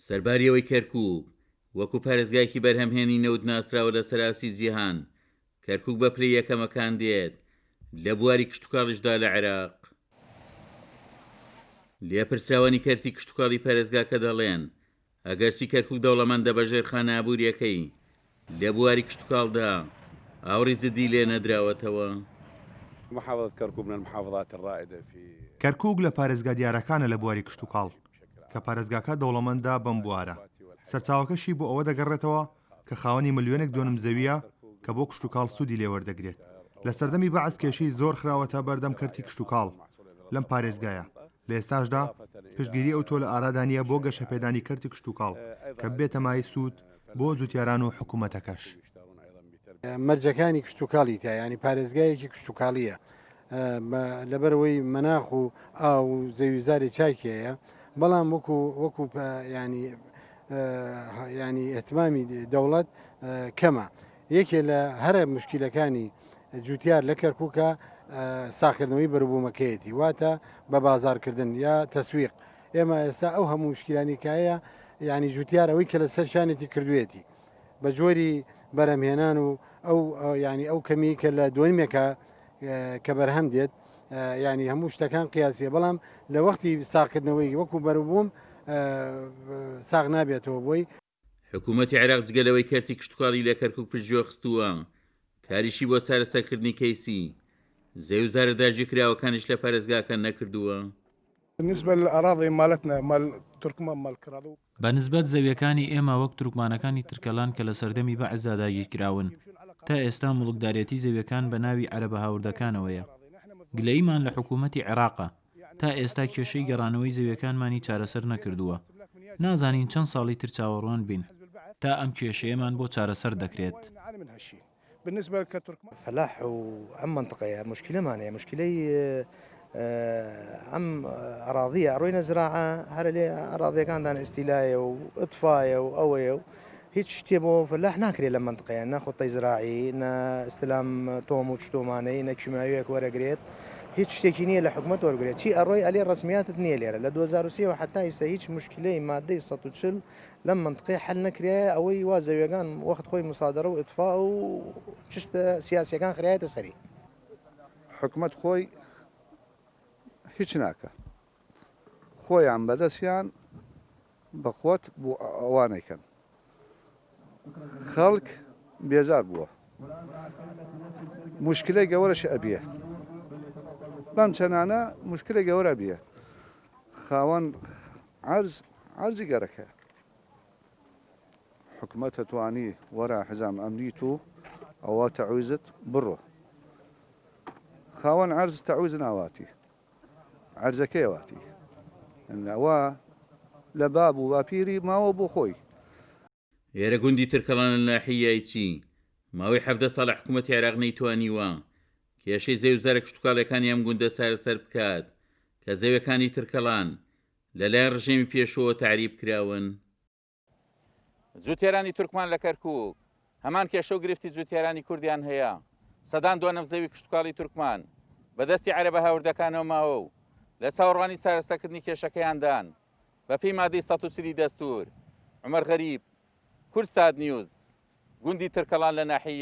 سەرباریەوەی کەرکووک وەکو پارێزگایەکی بەرهەمهێنی نەوت ناسراوە لە سەراسی جیهان. کەرکووک بە پلەی یەکەمەکان دێت لە بواری کشتتوکاڵیشدا لە عێراق. لێپرسراوانی کەرتی کشتتوکاڵی پارێزگاکە دەڵێن ئەگەرچی کەرکووک دەوڵەمەندە بەژێر خانابووریەکەی لە بواری کشتتوکاڵدا ئاوڕی جدی لێ نەدراوەتەوە. کەرکووک لە پارێزگا دیارەکانە لە بواری کشتتوکاڵ کە پارێزگاکە دەوڵەمەندە بەم بوارە. سەرچاوەکەشی بۆ ئەوە دەگەڕێتەوە کە خاوەنی ملیۆنێک دۆنم زەویە کە بۆ کشتتوکاڵ سوودی لێوەردەگرێت. لە سەردەمی بەعەز کێشەی زۆر خراوەتە بەردەم کەرتی کشتتوکاڵ لەم پارێزگایە. لە ئێستاشدا پشتگیری ئەو تۆ لە ئارادانیە بۆ گەشەپێدانی کەرتی کشتتوکاڵ کە بێتە مای سوود بۆ جوتیاران و حکوومەتەکەش. مەرجەکانی کشتتوکاڵی تا ینی پارێزگایەکی کشتتوکاڵیە لەبەرەوەی مەناخ و ئاو و زەویزاری چاکێیە، بەڵام وەکو ینی ئەتمامی دەوڵەت کەمە. یەکێ لە هەرە مشکیلەکانی جوتیار لە کەرکووکە ساخردنەوەی بەروبوومەکەیەتی واتە بە بازارکردن یا تەسویق. ئێمە ئێستا ئەو هەموو مشکلانی کایە ینی جوتیار ئەوەی کە لە سەر شانێتی کردوێتی بە جۆری بەرەمهێنان و ینی ئەو کەمی کە لە دوێنمێکە کە بەرهەم دێت ینی هەموو شتەکان قیاسیە، بەڵام لە وەختی ساکردنەوەی وەکو بەروبووم ساغ نابێتەوە بۆی. حکوومەتی عێراق جگەلەوەی کەرتی کشتتوکاڵی لە کەرکووک پشتگوێ خستووە، کاریشی بۆ چارەسەرکردنی کەیسی زەوی زارەداژی کراوەکانیش لە پارێزگاکە نەکردووە. بەنسبەت زەویەکانی ئێمە وەک تورکمانەکانی ترکەلان کە لە سەردەمی بەعزدا داگیرکراون، تا ئێستا مڵکدارەتی زەویەکان بە ناوی عەرەبە هاوردەکانەوەیە. گلەیمان لە حکوومەتی عێراقە، تا ئێستا کێشەی گەڕانەوەی زەویەکانمانی چارەسەر نەکردووە. نازانین چەند ساڵی تر چاوەڕوان بین تا ئەم کێشەیەمان بۆ چارەسەر دەکرێت. فلاح وعم منطقة مشكلة مانية مشكلة عم أراضية أروينا زراعة هرلي أراضية كان عن استيلاء وإطفاء وأوية هيك شتيبو فلاح ناكري لما منطقة ناخذ طي زراعي نا استلام توم وشتوماني نكشماوي كورا جريت هيك شتيكينية لحكومة ورجريت شيء أروي عليه الرسميات تنية ليرة ل2006 وحتى يسا هيك مشكلة مادية سطوتشل لما منطقة حل نكريا أوي وازوي كان وقت خوي مصادرة وإطفاء وششت سياسية كان خريات السري حكومة خوي هیچ ناکە خۆیان بەدەستیان بەقوت بۆ ئەوانەکەن خەڵک بێزار بووە مشکلەی گەورەش ئەبیە بەم چەنانە مشکلە گەورە بیە خاوەن عەرزی گەرەکە حکومەت توانی وەرە حزام ئەمنیت و ئەوە تەعویزت بڕۆ خاوەن عەرز تەعویز ناواتی عەرزەکەیەواتی ئەوە لە باب و باپیری ماوە بۆ خۆی. ئێرە گوندی ترکەڵان لە ناحیەی چی ماوەی 17 ساڵ حکوومەتی عێراق نەیتوانیوە کێشەی زەوی زارە کشتتوکاڵەکانی ئەم گوندە سارەسەر بکات کە زەویەکانی ترکەڵان لەلایەن ڕژێمی پێشەوە تعریب کراون. جوتیارانی تورکمان لە کەرکووک هەمان کێشە و گرفتی جوتیارانی کوردیان هەیە. سەدان دوانم زەوی کشتتوکاڵی تورکمان بەدەستی عەرەبە هاوردەکانەوە ماوە و لە چاوەڕوانی چارەسەرکردنی کێشەکەیاندان بە پێی مادەی 140 دەستور. عومەر غەریب، کورد سات نیوز، گوندی ترکەڵان لە ناحیە